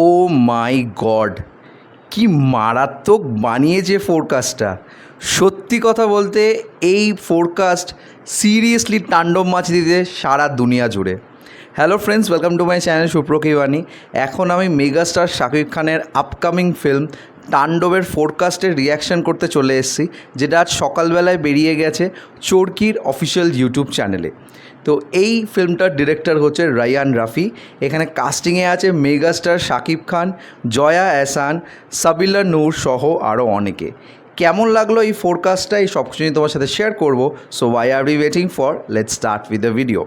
ও মাই god, কি মারাত্মক বানিয়েছে ফোরকাস্টটা। সত্যি কথা বলতে এই ফোরকাস্ট সিরিয়াসলি তাণ্ডব মাচিয়ে দিতে সারা দুনিয়া জুড়ে। Hello friends, welcome to my channel সুপ্রকি বাণী। এখন আমি মেগাস্টার শাকিব খানের আপকামিং ফিল্ম তাণ্ডবের ফোরকাস্টের রিয়াকশান করতে চলে এসেছি, যেটা আজ সকালবেলায় বেরিয়ে গেছে চরকির অফিসিয়াল ইউটিউব চ্যানেলে। তো এই ফিল্মটার ডিরেক্টর হচ্ছে রায়ান রাফি। এখানে কাস্টিংয়ে আছে মেগাস্টার শাকিব খান, জয়া এহসান, সাবিলা নূর সহ আরও অনেকে। কেমন লাগলো এই ফোরকাস্টটা, এই সব কিছু তোমার সাথে শেয়ার করবো। So why are we waiting for, let's start with the video.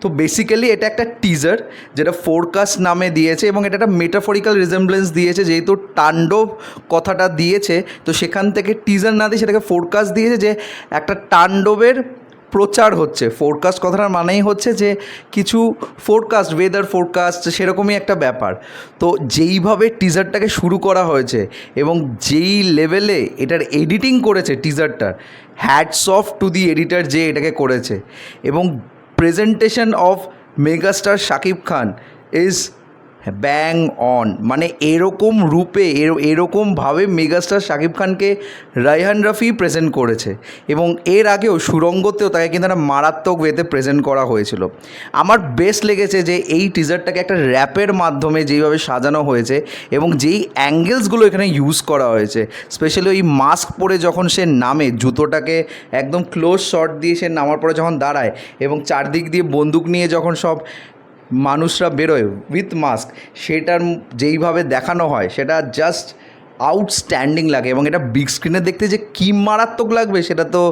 তো বেসিক্যালি এটা একটা টিজার যেটা ফোরকাস্ট নামে দিয়েছে, এবং এটা একটা মেটাফরিক্যাল রিজেম্বলেন্স দিয়েছে। যেহেতু তাণ্ডব কথাটা দিয়েছে, তো সেখান থেকে টিজার না দিয়ে সেটাকে ফোরকাস্ট দিয়েছে, যে একটা তাণ্ডবের প্রচার হচ্ছে। ফোরকাস্ট কথাটার মানেই হচ্ছে যে কিছু ফোরকাস্ট, ওয়েদার ফোরকাস্ট, সেরকমই একটা ব্যাপার। তো যেইভাবে টিজারটাকে শুরু করা হয়েছে এবং যেই লেভেলে এটার এডিটিং করেছে টিজারটার, hats off to the editor যে এটাকে করেছে। এবং presentation of megastar Shakib Khan is bang on. মানে এরকম রূপে এরকমভাবে মেগাস্টার শাকিব খানকে রায়হান রাফি প্রেজেন্ট করেছে, এবং এর আগেও সুরঙ্গতেও তাকে কিন্তু একটা মারাত্মক ওয়েতে প্রেজেন্ট করা হয়েছিল। আমার বেস্ট লেগেছে যে এই টিজারটাকে একটা র্যাপের মাধ্যমে যেইভাবে সাজানো হয়েছে এবং যেই অ্যাঙ্গেলসগুলো এখানে ইউজ করা হয়েছে, স্পেশালি ওই মাস্ক পরে যখন সে নামে, জুতোটাকে একদম ক্লোজ শট দিয়ে সে নামার পরে যখন দাঁড়ায় এবং চারদিক দিয়ে বন্দুক নিয়ে যখন সব মানুষরা বেরোয় উইথ মাস্ক, সেটার যেইভাবে দেখানো হয় সেটা জাস্ট আউটস্ট্যান্ডিং লাগে। এবং এটা বিগ স্ক্রিনে দেখতে যে কী মারাত্মক লাগবে সেটা তো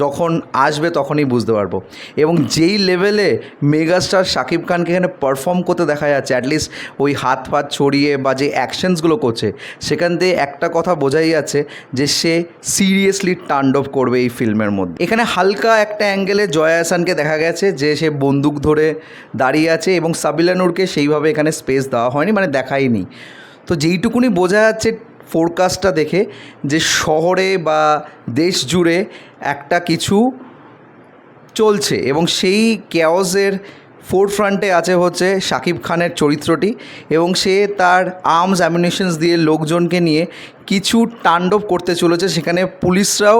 যখন আসবে তখনই বুঝতে পারবো। এবং যেই লেভেলে মেগাস্টার শাকিব খানকে এখানে পারফর্ম করতে দেখা যাচ্ছে, অ্যাটলিস্ট ওই হাত ফাত ছড়িয়ে বা যে অ্যাকশনসগুলো করছে, সেখান থেকে একটা কথা বোঝাই যাচ্ছে যে সে সিরিয়াসলি তাণ্ডব করবে এই ফিল্মের মধ্যে। এখানে হালকা একটা অ্যাঙ্গেলে জয়া আহসানকে দেখা গেছে যে সে বন্দুক ধরে দাঁড়িয়ে আছে, এবং সাবিলা নূরকে সেইভাবে এখানে স্পেস দেওয়া হয়নি, মানে দেখাইনি। তো যেইটুকুনি বোঝা যাচ্ছে ফোরকাস্টটা দেখে, যে শহরে বা দেশ জুড়ে একটা কিছু চলছে, এবং সেই কেওসের ফোরফ্রন্টে আছে হচ্ছে শাকিব খানের চরিত্রটি, এবং সে তার আর্মস অ্যামিউনিশনস দিয়ে লোকজনকে নিয়ে কিছু তাণ্ডব করতে চলেছে। সেখানে পুলিশরাও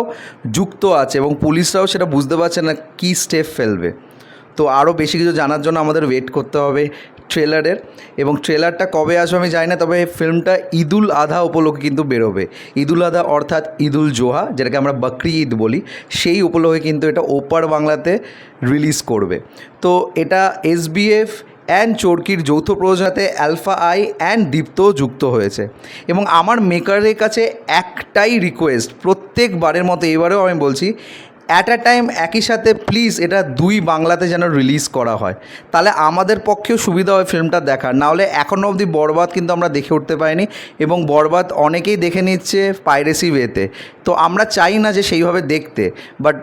যুক্ত আছে, এবং পুলিশরাও সেটা বুঝতে পারছে না কী স্টেপ ফেলবে। তো আরও বেশি কিছু জানার জন্য আমাদের ওয়েট করতে হবে ট্রেলারের, এবং ট্রেলারটা কবে আসবে আমি জানি না, তবে ফিল্মটা ঈদুল আধা উপলক্ষে কিন্তু বেরোবে। ঈদুল আধা অর্থাৎ ঈদুল জোহা, যেটাকে আমরা বকরি ঈদ বলি, সেই উপলক্ষে কিন্তু এটা ওপার বাংলাতে রিলিজ করবে। তো এটা SBF অ্যান্ড চরকির যৌথ প্রযোজনাতে আলফা আই অ্যান্ড দীপ্তও যুক্ত হয়েছে। এবং আমার মেকারের কাছে একটাই রিকোয়েস্ট, প্রত্যেকবারের মতো এবারেও আমি বলছি, অ্যাট আ টাইম একই সাথে প্লিজ এটা 2 বাংলাতে যেন রিলিজ করা হয়, তাহলে আমাদের পক্ষেও সুবিধা হয় ফিল্মটা দেখার। নাহলে এখনও অবধি বরবাদ কিন্তু আমরা দেখে উঠতে পারিনি, এবং বরবাদ অনেকেই দেখে নিচ্ছে পাইরেসি ওয়েতে। তো আমরা চাই না যে সেইভাবে দেখতে, বাট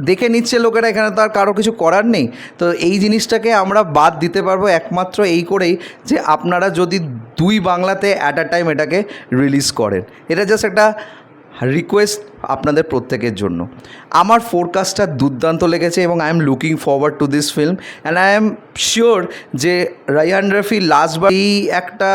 দেখে নিচ্ছে লোকেরা, এখানে তো আর কারো কিছু করার নেই। তো এই জিনিসটাকে আমরা বাদ দিতে পারবো একমাত্র এই করেই, যে আপনারা যদি 2 বাংলাতে অ্যাট আ টাইম এটাকে রিলিজ করেন। এটা জাস্ট একটা রিকোয়েস্ট আপনাদের প্রত্যেকের জন্য। আমার ফোরকাস্টটা দুর্দান্ত লেগেছে, এবং I am looking forward to this film, and I am sure যে রায়হান রাফি লাস্টবার এই একটা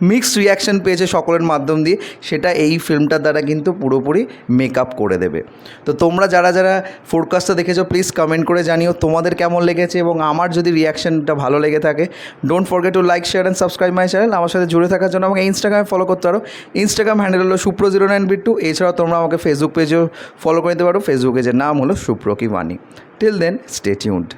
মিক্সড রিয়াকশান পেয়েছে সকলের মাধ্যম দিয়ে, সেটা এই ফিল্মটার দ্বারা কিন্তু পুরোপুরি মেকআপ করে দেবে। তো তোমরা যারা যারা ফোরকাস্টটা দেখেছো, প্লিজ কমেন্ট করে জানিও তোমাদের কেমন লেগেছে, এবং আমার যদি রিয়াকশানটা ভালো লেগে থাকে, don't forget to like, share and subscribe my channel. আমার সাথে জুড়ে থাকার জন্য আমাকে ইনস্টাগ্রামে ফলো করতে পারো। ইনস্টাগ্রাম হ্যান্ডেল হলো supro09bit2। এছাড়াও তোমরা আমাকে ফেসবুক পেজেও ফলো করে নিতে পারো। ফেসবুকে যে নাম হলো সুপ্রকি বাণী। Till then, stay tuned.